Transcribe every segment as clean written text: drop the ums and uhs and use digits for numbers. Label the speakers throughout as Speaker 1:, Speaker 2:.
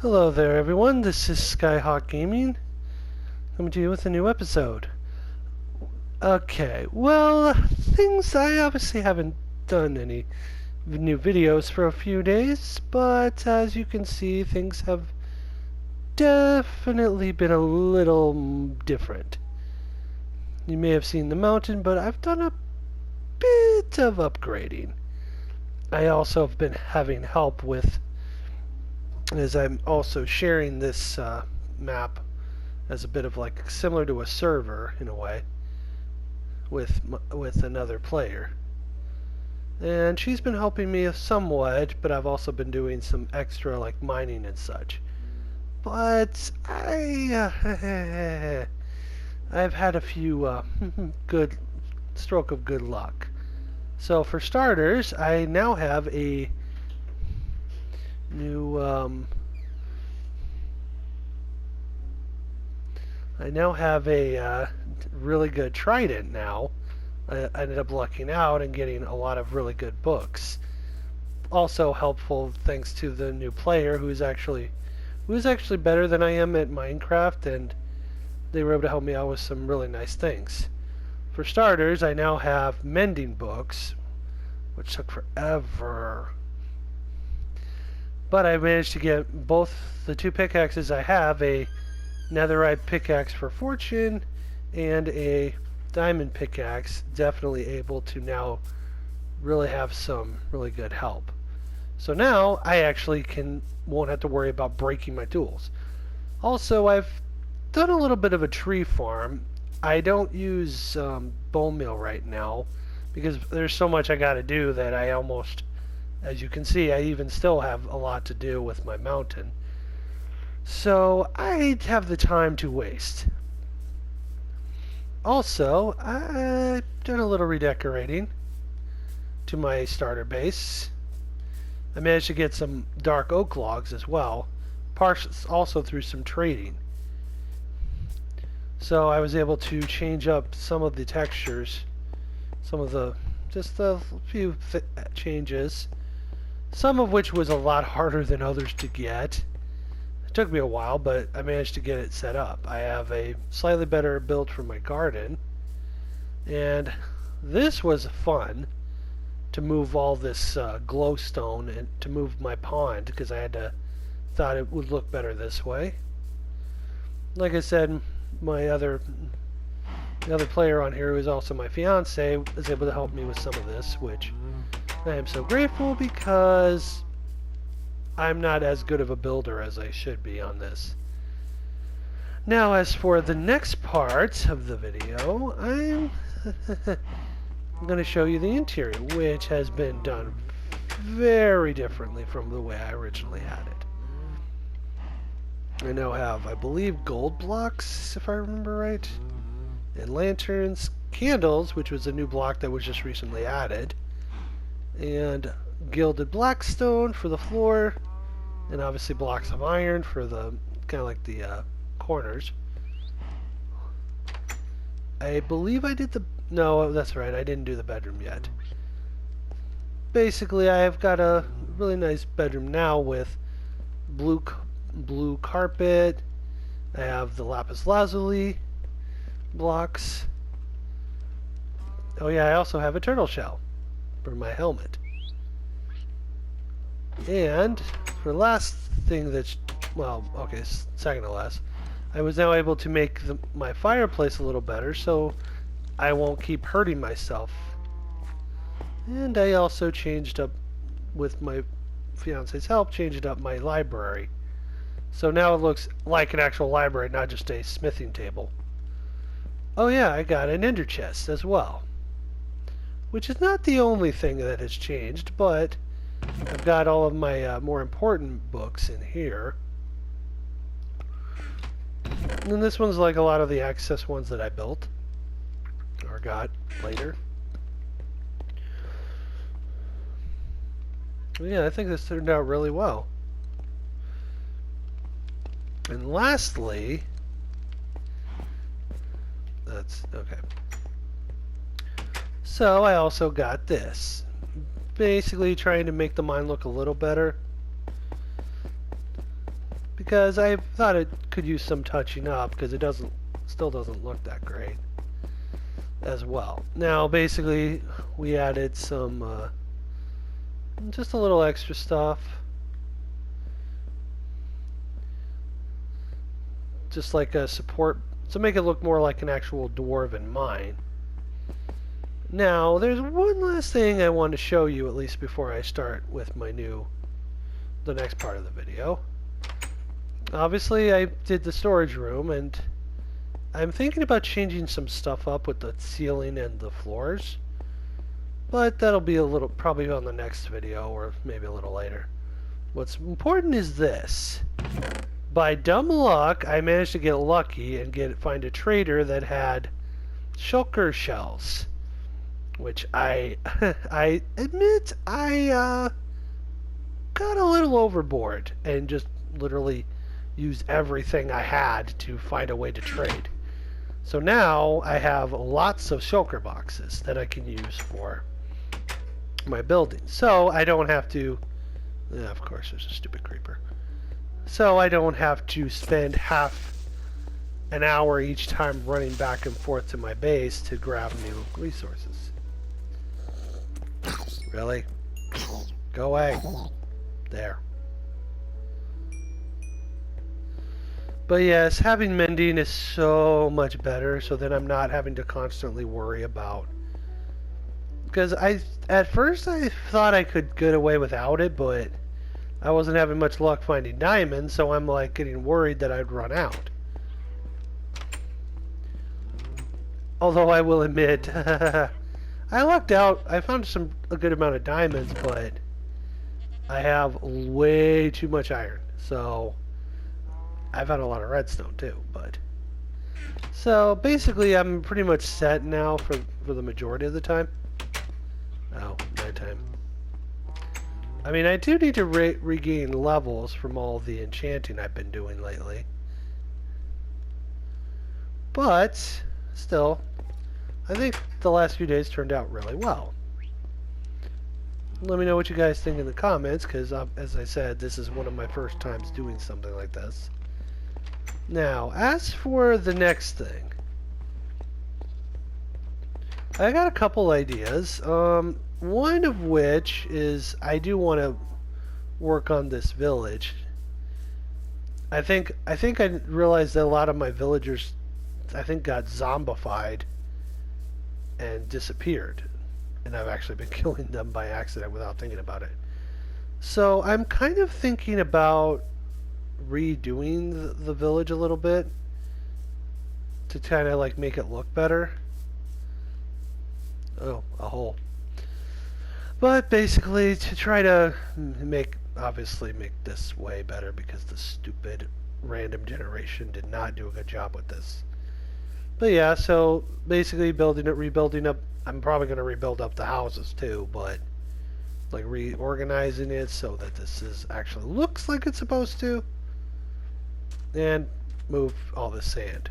Speaker 1: Hello there everyone, this is Skyhawk Gaming, coming to you with a new episode. Okay, well, I obviously haven't done any new videos for a few days, but as you can see, things have definitely been a little different. You may have seen the mountain, but I've done a bit of upgrading. I also have been having help with, as I'm also sharing this map as a bit of like similar to a server in a way with another player. And she's been helping me somewhat, but I've also been doing some extra like mining and such. But I've had a few good stroke of good luck. So for starters, I now have a new really good trident now. I ended up lucking out and getting a lot of really good books. Also helpful thanks to the new player who's actually better than I am at Minecraft, and they were able to help me out with some really nice things. For starters, I now have mending books, which took forever. But I managed to get both the two pickaxes I have, a netherite pickaxe for fortune and a diamond pickaxe, definitely able to now really have some really good help. So now I actually won't have to worry about breaking my tools. Also, I've done a little bit of a tree farm. I don't use bone meal right now because there's so much I got to do that I almost, as you can see, I even still have a lot to do with my mountain. So I have the time to waste. Also, I've done a little redecorating to my starter base. I managed to get some dark oak logs as well, also through some trading. So I was able to change up some of the textures, just a few changes, some of which was a lot harder than others to get. It took me a while, but I managed to get it set up. I have a slightly better build for my garden, and this was fun to move all this glowstone and to move my pond because I thought it would look better this way. Like I said, the other player on here, who is also my fiance, was able to help me with some of this, which I am so grateful because I'm not as good of a builder as I should be on this. Now, as for the next part of the video, I'm going to show you the interior, which has been done very differently from the way I originally had it. I now have, I believe, gold blocks, if I remember right, and lanterns, candles, which was a new block that was just recently added, and gilded blackstone for the floor, and obviously blocks of iron for the kind of like the corners. I believe I did no, that's right, I didn't do the bedroom yet. Basically, I've got a really nice bedroom now with blue carpet. I have the lapis lazuli blocks. Oh yeah, I also have a turtle shell for my helmet. And for the last thing that's, well, okay, second to last, I was now able to make my fireplace a little better so I won't keep hurting myself. And I also changed up, with my fiance's help, changed up my library. So now it looks like an actual library, not just a smithing table. Oh yeah, I got an ender chest as well. Which is not the only thing that has changed, but I've got all of my more important books in here. And then this one's like a lot of the access ones that I built or got later. Yeah, I think this turned out really well. And lastly, that's okay. So I also got this. Basically trying to make the mine look a little better. because I thought it could use some touching up because it still doesn't look that great as well. Now basically we added some just a little extra stuff, just like a support to make it look more like an actual dwarven mine. Now there's one last thing I want to show you, at least before I start with the next part of the video. Obviously I did the storage room, and I'm thinking about changing some stuff up with the ceiling and the floors, but that'll be probably on the next video or maybe a little later. What's important is this. By dumb luck, I managed to get lucky and find a trader that had shulker shells, which I admit I got a little overboard and just literally used everything I had to find a way to trade. So now I have lots of shulker boxes that I can use for my building. So I don't have to, of course there's a stupid creeper. So I don't have to spend half an hour each time running back and forth to my base to grab new resources. Really? Go away. There. But yes, having mending is so much better, so then I'm not having to constantly worry about... Because at first I thought I could get away without it, but I wasn't having much luck finding diamonds, so I'm like getting worried that I'd run out. Although I will admit, I lucked out. I found a good amount of diamonds, but I have way too much iron, so I've had a lot of redstone too. But so basically, I'm pretty much set now for the majority of the time. Oh, nighttime. I mean, I do need to regain levels from all the enchanting I've been doing lately, but still, I think the last few days turned out really well. Let me know what you guys think in the comments, because as I said, this is one of my first times doing something like this. Now, as for the next thing, I got a couple ideas. One of which is I do want to work on this village. I think I realized that a lot of my villagers, I think, got zombified and disappeared, and I've actually been killing them by accident without thinking about it. So I'm kind of thinking about redoing the village a little bit to kind of like make it look better. Oh, a hole. But basically to try to obviously make this way better, because the stupid random generation did not do a good job with this. But yeah, so basically rebuilding up, I'm probably going to rebuild up the houses too, but like reorganizing it so that this actually looks like it's supposed to, and move all the sand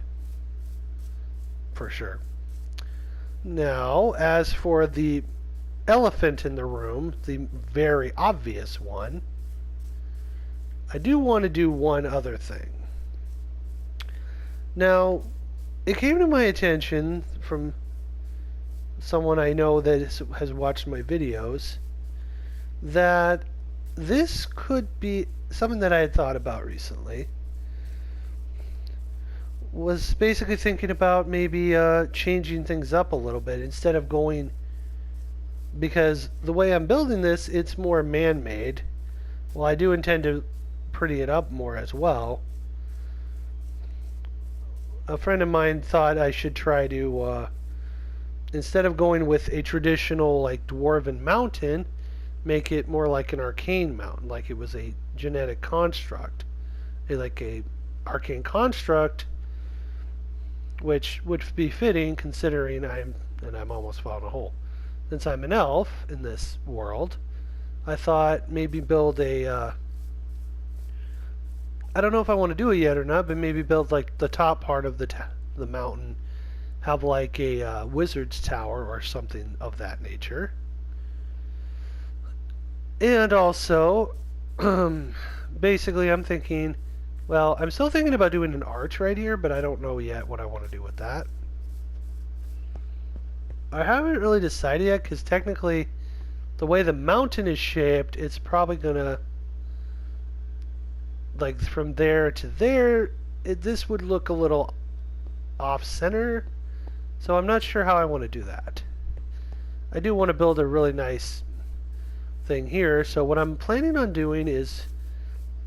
Speaker 1: for sure. Now, as for the elephant in the room, the very obvious one, I do want to do one other thing. Now, it came to my attention from someone I know that has watched my videos that this could be something that I had thought about recently. Was basically thinking about maybe changing things up a little bit instead of going, because the way I'm building this, it's more man-made. Well, I do intend to pretty it up more as well. A friend of mine thought I should try to, instead of going with a traditional like dwarven mountain, make it more like an arcane mountain, like it was a genetic construct, like a arcane construct, which would be fitting considering I'm almost falling a hole. Since I'm an elf in this world, I thought maybe build a, I don't know if I want to do it yet or not, but maybe build like the top part of the mountain, have like a wizard's tower or something of that nature. And also, basically I'm thinking Well, I'm still thinking about doing an arch right here, but I don't know yet what I want to do with that. I haven't really decided yet, because technically, the way the mountain is shaped, it's probably gonna, like, from there to there, this would look a little off-center, so I'm not sure how I want to do that. I do want to build a really nice thing here, so what I'm planning on doing is,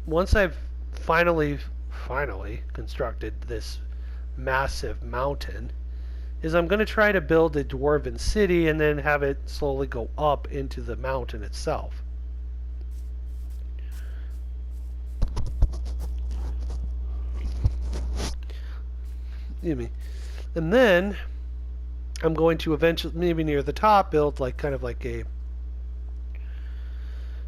Speaker 1: once I've finally constructed this massive mountain, is I'm going to try to build a dwarven city and then have it slowly go up into the mountain itself. Excuse me. And then I'm going to eventually, maybe near the top, build like kind of like a,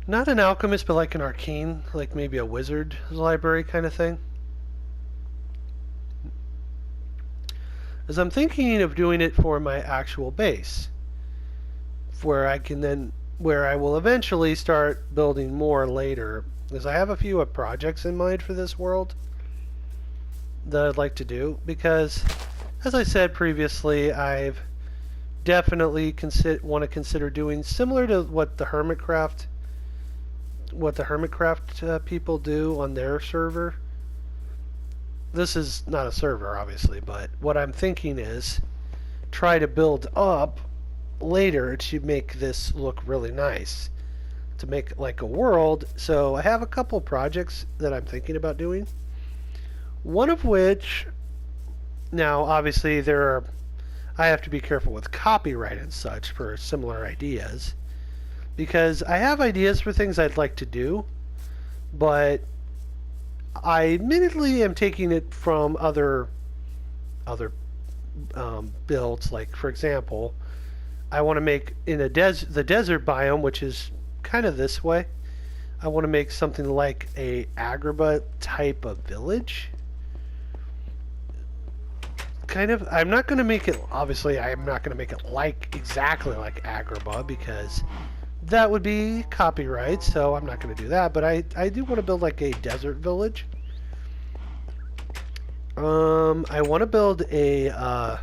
Speaker 1: not an alchemist, but like an arcane, like maybe a wizard library kind of thing. As I'm thinking of doing it for my actual base, where I can then, where I will eventually start building more later, because I have a few projects in mind for this world that I'd like to do, because as I said previously, I've definitely want to consider doing similar to what the Hermitcraft people do on their server. This is not a server, obviously, but what I'm thinking is try to build up later to make this look really nice, to make like a world. So I have a couple projects that I'm thinking about doing. One of which, now obviously I have to be careful with copyright and such for similar ideas, because I have ideas for things I'd like to do, but I admittedly am taking it from other builds. Like, for example, I want to make in the desert biome, which is kind of this way. I want to make something like a Agrabah type of village. Kind of. I'm not going to make it. Obviously, I'm not going to make it like exactly like Agrabah, because that would be copyright, so I'm not going to do that, but I do want to build like a desert village. I want to build a, I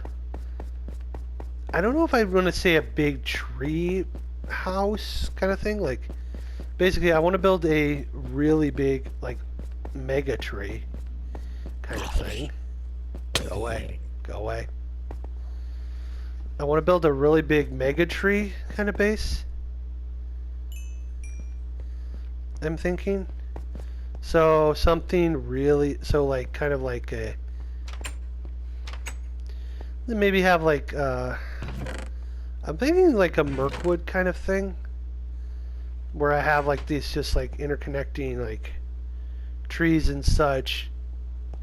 Speaker 1: don't know if I want to say a big tree house kind of thing. Like, basically, I want to build a really big, like, mega tree kind of thing. Go away. Go away. I want to build a really big mega tree kind of base, I'm thinking. So something really, so like kind of like a, maybe have like I'm thinking like a Mirkwood kind of thing, where I have like these just like interconnecting like trees and such,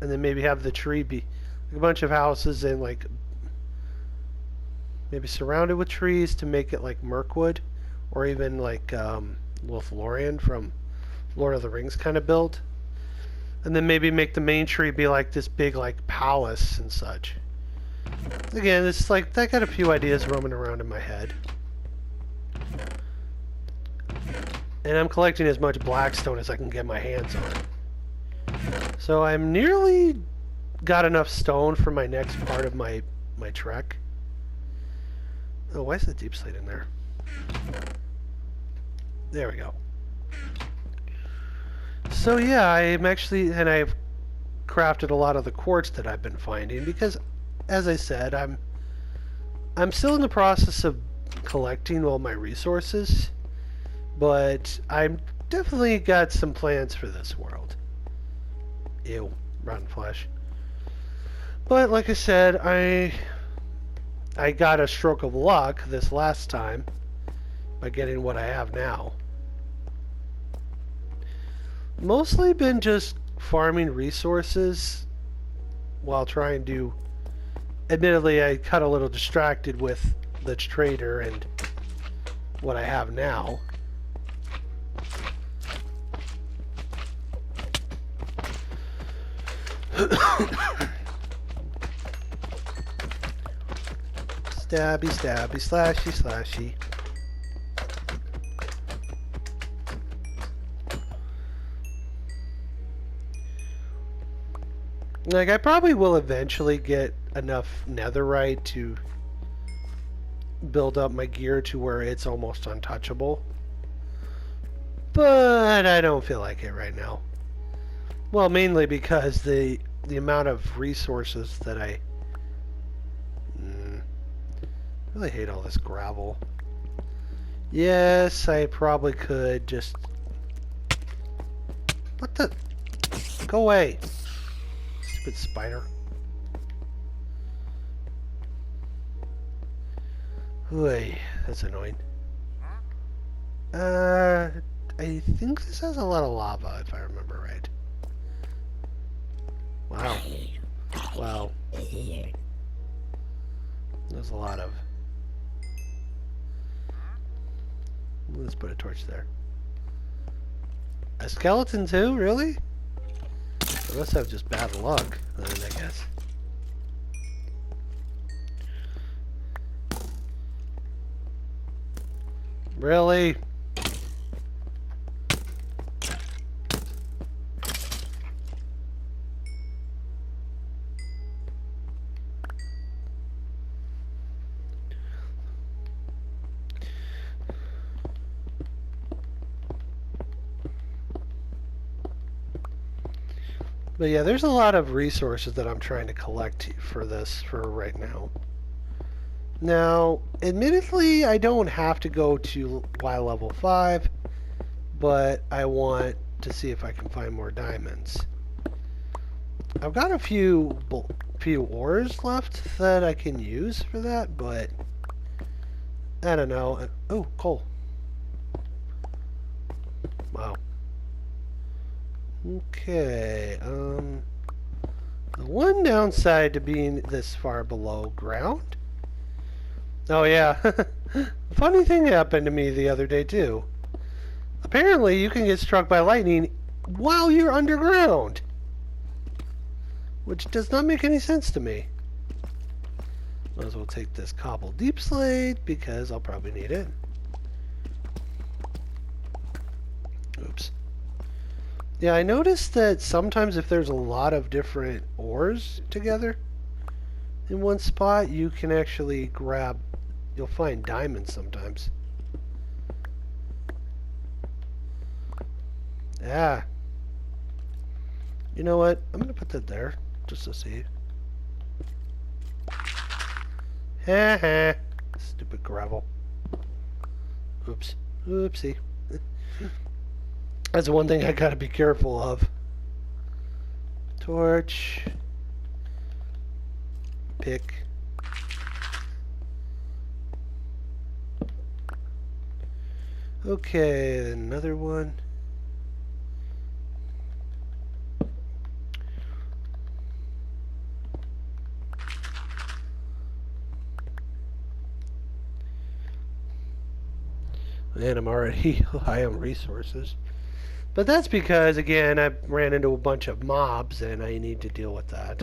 Speaker 1: and then maybe have the tree be like a bunch of houses and like maybe surrounded with trees to make it like Mirkwood, or even like Lothlorien from Lord of the Rings kind of build, and then maybe make the main tree be like this big like palace and such. Again, it's like I got a few ideas roaming around in my head, and I'm collecting as much blackstone as I can get my hands on. So I'm nearly got enough stone for my next part of my trek. Oh, why is the deep slate in there? There we go. So yeah, I'm actually, and I've crafted a lot of the quartz that I've been finding, because, as I said, I'm still in the process of collecting all my resources, but I'm definitely got some plans for this world. Ew, rotten flesh. But like I said, I got a stroke of luck this last time by getting what I have now. Mostly been just farming resources while trying to, admittedly I got a little distracted with the trader and what I have now. Stabby, stabby, slashy, slashy. Like, I probably will eventually get enough netherite to build up my gear to where it's almost untouchable. But I don't feel like it right now. Well, mainly because the amount of resources that I really hate all this gravel. Yes, I probably could just... What the... Go away. Stupid spider. Ooh, that's annoying. I think this has a lot of lava, if I remember right. Wow. Wow. There's a lot of... Let's put a torch there. A skeleton too? Really? I must have just bad luck, then, I guess. Really? But yeah, there's a lot of resources that I'm trying to collect for this for right now. Now, admittedly, I don't have to go to Y level 5, but I want to see if I can find more diamonds. I've got a few ores left that I can use for that, but I don't know. Oh, coal. Wow. Okay, the one downside to being this far below ground... Oh yeah, funny thing happened to me the other day too. Apparently you can get struck by lightning while you're underground. Which does not make any sense to me. Might as well take this cobble deep slate because I'll probably need it. Oops. Yeah, I noticed that sometimes if there's a lot of different ores together in one spot, you can actually grab, you'll find diamonds sometimes. Yeah. You know what? I'm going to put that there just to see. Heh. Stupid gravel. Oops. Oopsie. That's one thing I gotta be careful of. Torch. Pick. Okay, another one. And I'm already high on resources. But that's because, again, I ran into a bunch of mobs and I need to deal with that.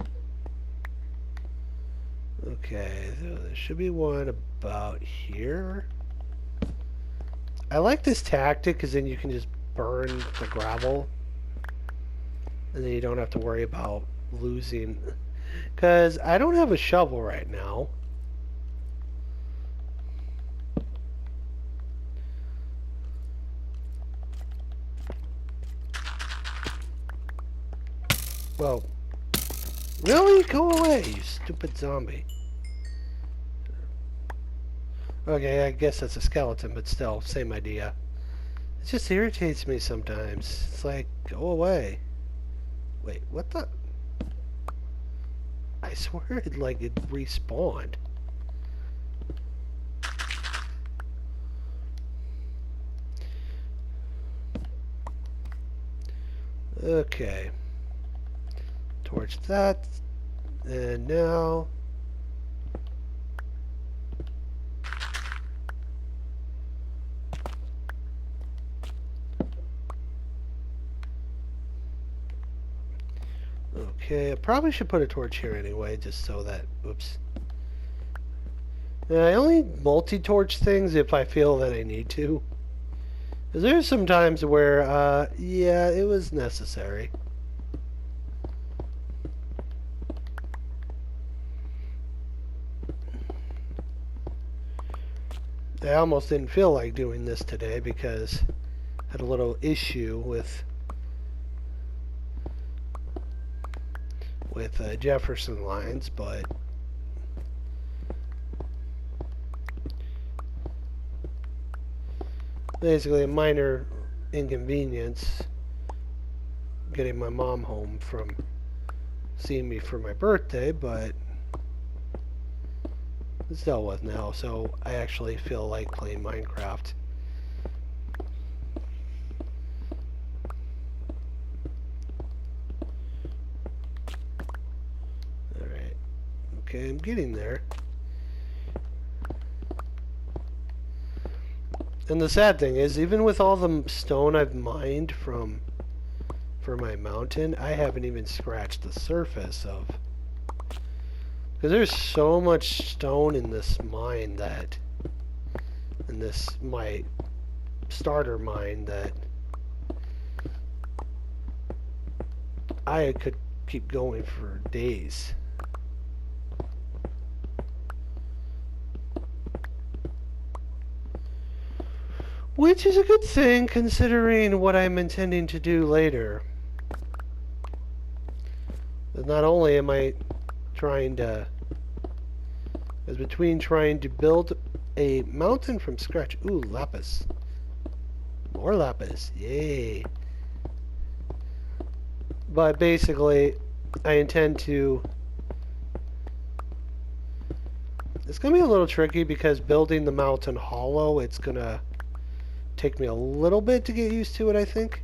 Speaker 1: Okay, so there should be one about here. I like this tactic because then you can just burn the gravel. And then you don't have to worry about losing. Because I don't have a shovel right now. Well, really? Go away, you stupid zombie. Okay, I guess that's a skeleton, but still, same idea. It just irritates me sometimes. It's like, go away. Wait, what the? I swear it respawned. Okay. Torch that. And now... Okay, I probably should put a torch here anyway, just so that... Oops. And I only multi-torch things if I feel that I need to. Because there's some times where, yeah, it was necessary. I almost didn't feel like doing this today because I had a little issue with Jefferson lines, but basically a minor inconvenience getting my mom home from seeing me for my birthday, but it's dealt with now, so I actually feel like playing Minecraft. Alright. Okay, I'm getting there. And the sad thing is, even with all the stone I've mined for my mountain, I haven't even scratched the surface of... Because there's so much stone in this mine that... In this, my starter mine, that... I could keep going for days. Which is a good thing, considering what I'm intending to do later. But not only am I trying to... As between trying to build a mountain from scratch... Ooh, lapis. More lapis. Yay. But basically, I intend to... It's going to be a little tricky because building the mountain hollow, it's going to take me a little bit to get used to it, I think.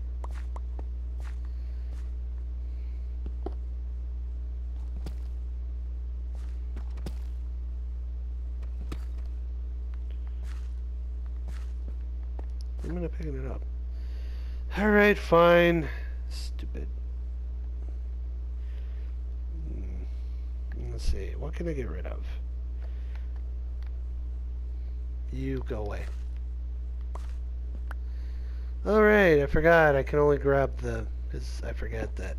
Speaker 1: I'm going to pick it up. Alright, fine. Stupid. Let's see. What can I get rid of? You go away. Alright, I forgot. I can only grab the... Because I forget that.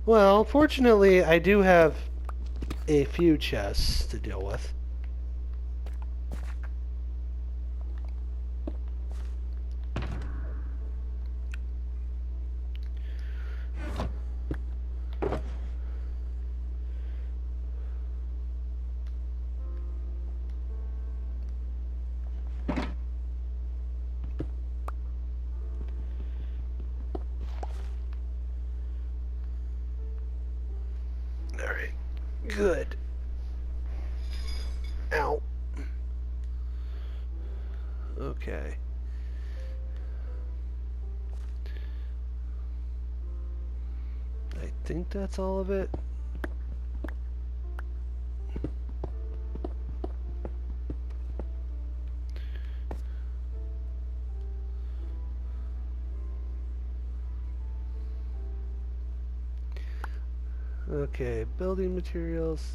Speaker 1: Well, fortunately, I do have a few chests to deal with. Alright, good. Ow. Okay. I think that's all of it. Okay, building materials.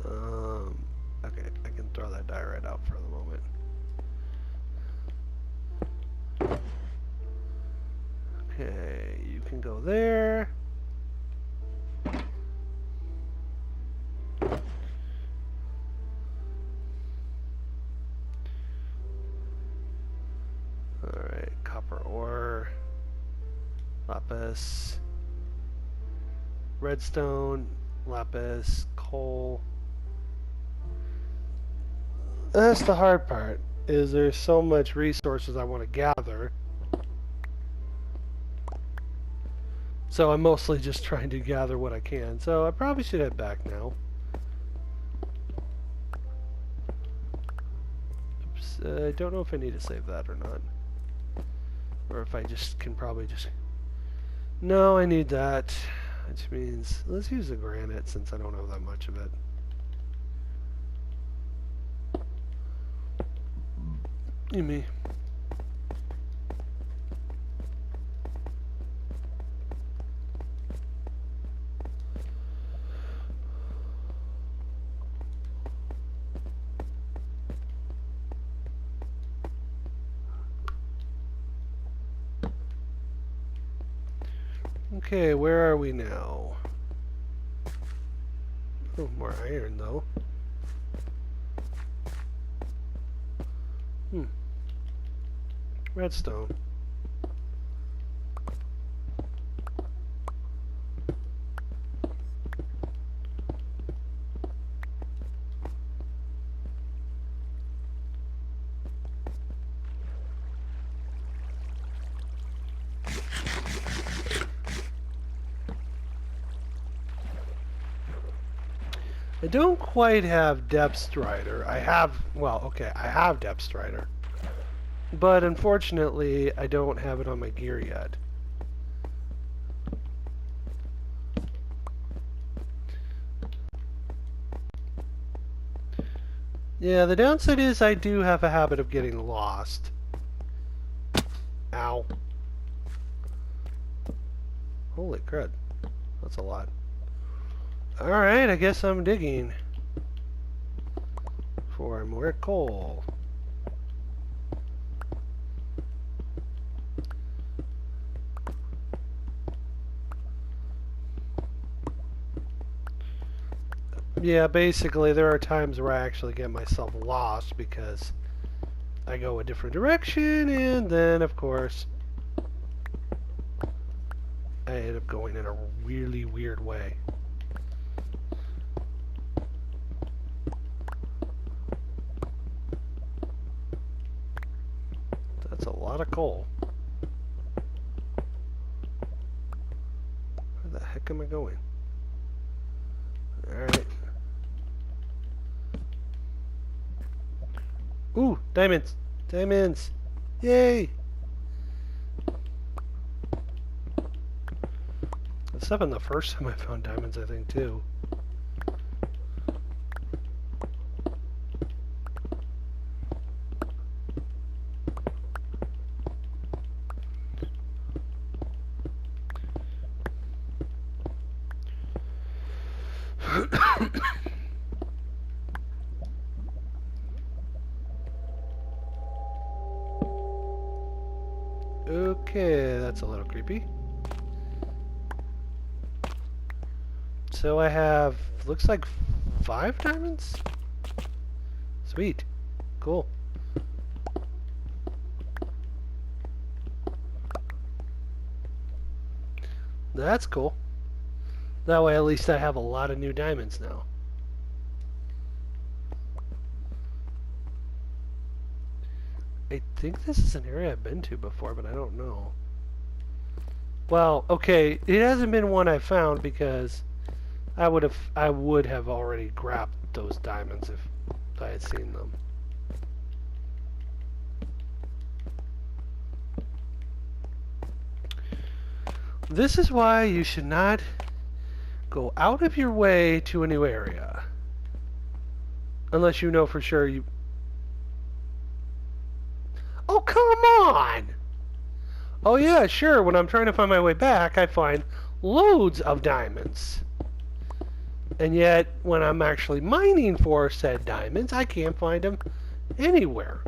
Speaker 1: Okay, I can throw that die right out for the moment. Okay, you can go there. Alright, copper ore, lapis, redstone, lapis, coal. That's the hard part, is there's so much resources I want to gather. So I'm mostly just trying to gather what I can. So I probably should head back now. Oops, I don't know if I need to save that or not. Or if I just can probably just... No, I need that. Which means, let's use the granite since I don't have that much of it. You me. Okay, where are we now? Oh, more iron though. Redstone. I don't quite have Depth Strider. I have, well, okay, I have Depth Strider. But unfortunately, I don't have it on my gear yet. Yeah, the downside is I do have a habit of getting lost. Ow. Holy crud. That's a lot. Alright, I guess I'm digging for more coal. Yeah, basically there are times where I actually get myself lost because I go a different direction and then of course I end up going in a really weird way. That's a lot of coal. Where the heck am I going? Alright. Ooh, diamonds! Diamonds! Yay! That's happened the first time I found diamonds, I think, too. Okay, that's a little creepy. So I have, looks like 5 diamonds? Sweet. Cool. That's cool. That way at least I have a lot of new diamonds now. I think this is an area I've been to before, but I don't know. Well, okay, it hasn't been one I found because I would have already grabbed those diamonds if I had seen them. This is why you should not go out of your way to a new area. Unless you know for sure you... Oh, come on! Oh yeah, sure, when I'm trying to find my way back, I find loads of diamonds. And yet, when I'm actually mining for said diamonds, I can't find them anywhere.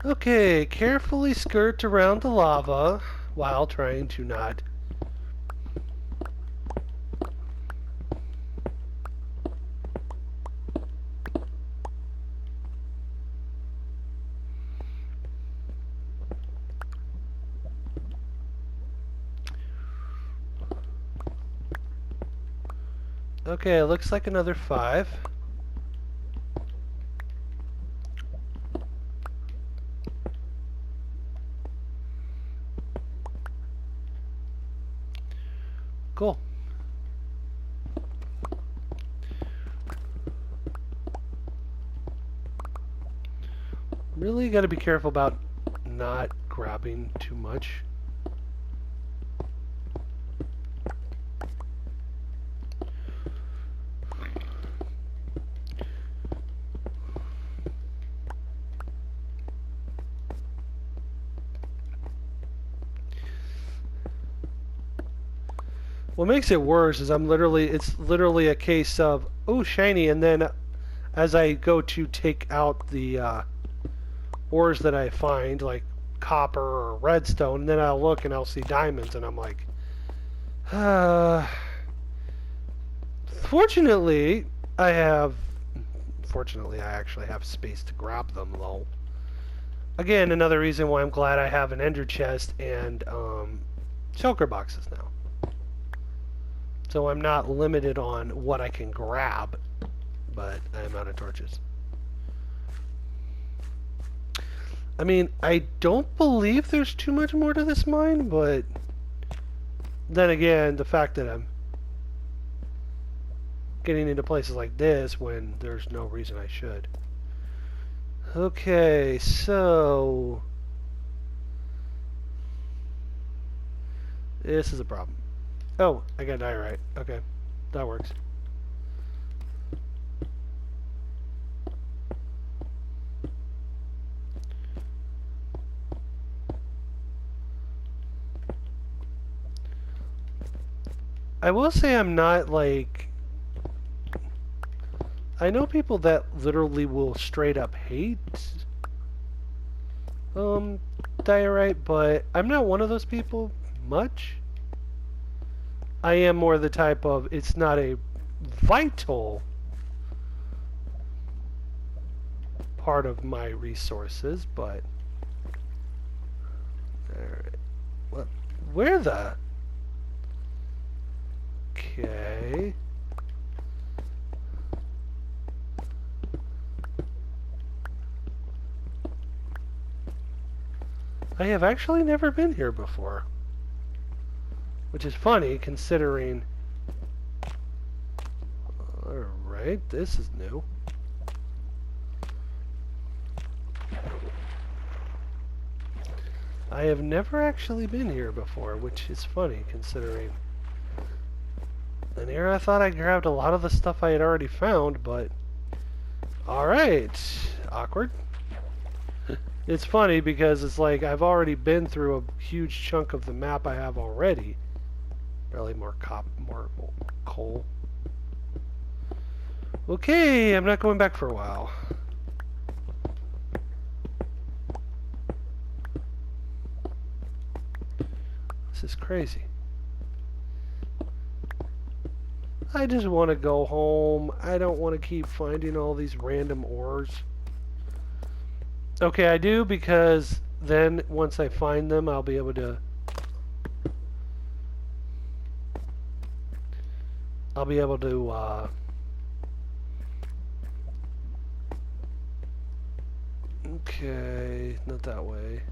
Speaker 1: Okay, carefully skirt around the lava while trying to not... Okay, it looks like another 5. Cool. Really got to be careful about not grabbing too much. What makes it worse is it's literally a case of, oh, shiny, and then as I go to take out the ores that I find, like copper or redstone, and then I'll look and I'll see diamonds, and I'm like, fortunately, fortunately, I actually have space to grab them, though. Again, another reason why I'm glad I have an ender chest and shulker boxes now. So I'm not limited on what I can grab, but I'm out of torches. I mean, I don't believe there's too much more to this mine, but then again, the fact that I'm getting into places like this when there's no reason I should. Okay, so this is a problem. Oh, I got diorite. Okay, that works. I will say I'm not like... I know people that literally will straight up hate diorite, but I'm not one of those people much. I am more the type of, it's not a vital part of my resources, but... Alright. What? Where the... Okay. I have actually never been here before. Which is funny, considering... Alright, this is new. I have never actually been here before, which is funny, considering... And here I thought I grabbed a lot of the stuff I had already found, but... Alright, awkward. It's funny because it's like I've already been through a huge chunk of the map I have already. Barely more coal. Okay, I'm not going back for a while. This is crazy. I just want to go home. I don't want to keep finding all these random ores. Okay, I do, because then once I find them, I'll be able to... Okay, not that way.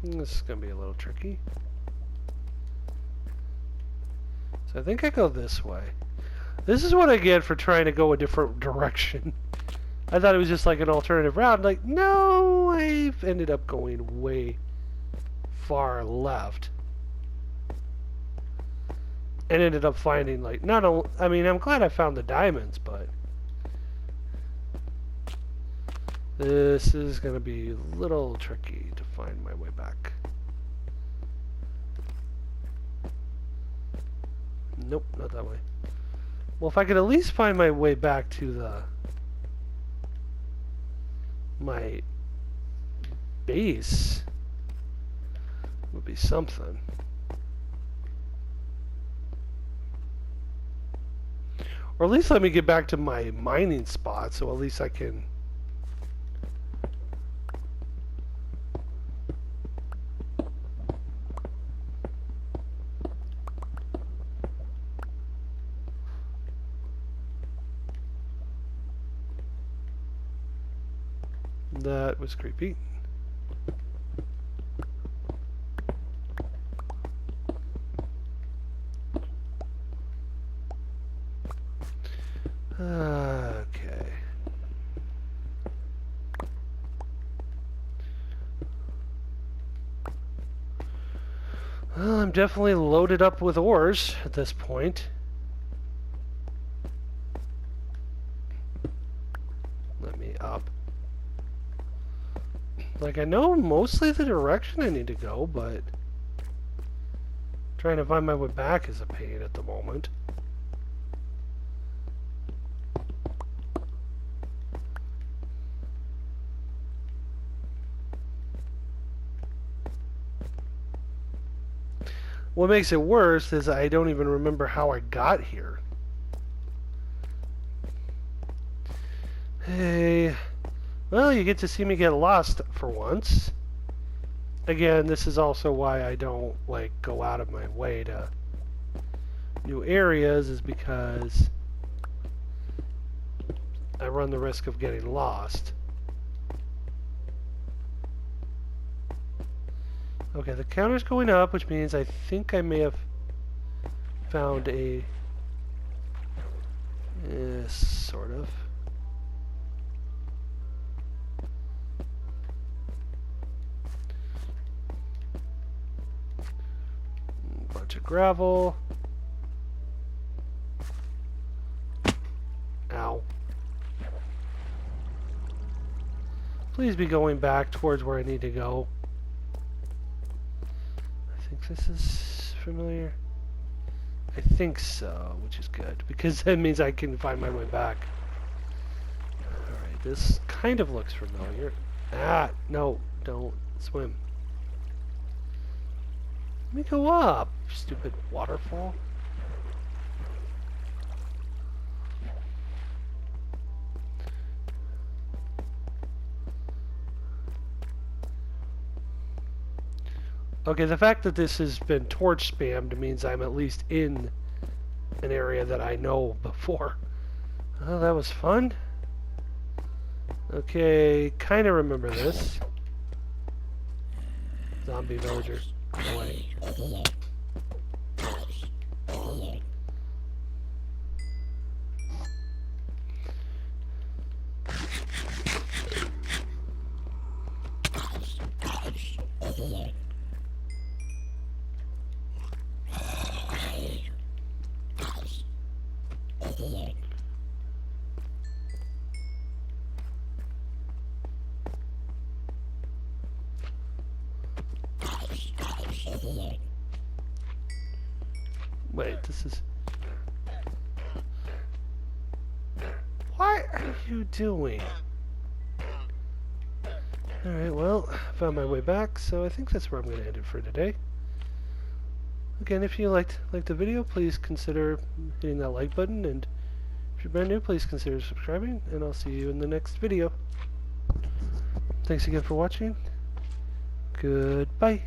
Speaker 1: This is gonna be a little tricky. So I think I go this way. This is what I get for trying to go a different direction. I thought it was just like an alternative route. Like, no, I've ended up going way far left. And ended up finding, like, not only... I mean, I'm glad I found the diamonds, but... This is going to be a little tricky to find my way back. Nope, not that way. Well, if I could at least find my way back to my base, would be something. Or at least let me get back to my mining spot, so at least I can... That was creepy. Okay. Well, I'm definitely loaded up with ores at this point. Let me up. Like, I know mostly the direction I need to go, but trying to find my way back is a pain at the moment. What makes it worse is I don't even remember how I got here. Hey, well, you get to see me get lost for once. Again, this is also why I don't, like, go out of my way to new areas, is because I run the risk of getting lost. Okay, the counter's going up, which means I think I may have found a... sort of. Bunch of gravel. Ow. Please be going back towards where I need to go. I think this is familiar. I think so, which is good, because that means I can find my way back. Alright, this kind of looks familiar. Ah, no, don't swim. Let me go up, stupid waterfall. Okay, the fact that this has been torch spammed means I'm at least in an area that I know before. Oh, that was fun. Okay, kind of remember this. Zombie villager. No way. Wait, this is... What are you doing? Alright, well, I found my way back, so I think that's where I'm going to end it for today. Again, if you liked the video, please consider hitting that like button, and if you're brand new, please consider subscribing, and I'll see you in the next video. Thanks again for watching. Goodbye.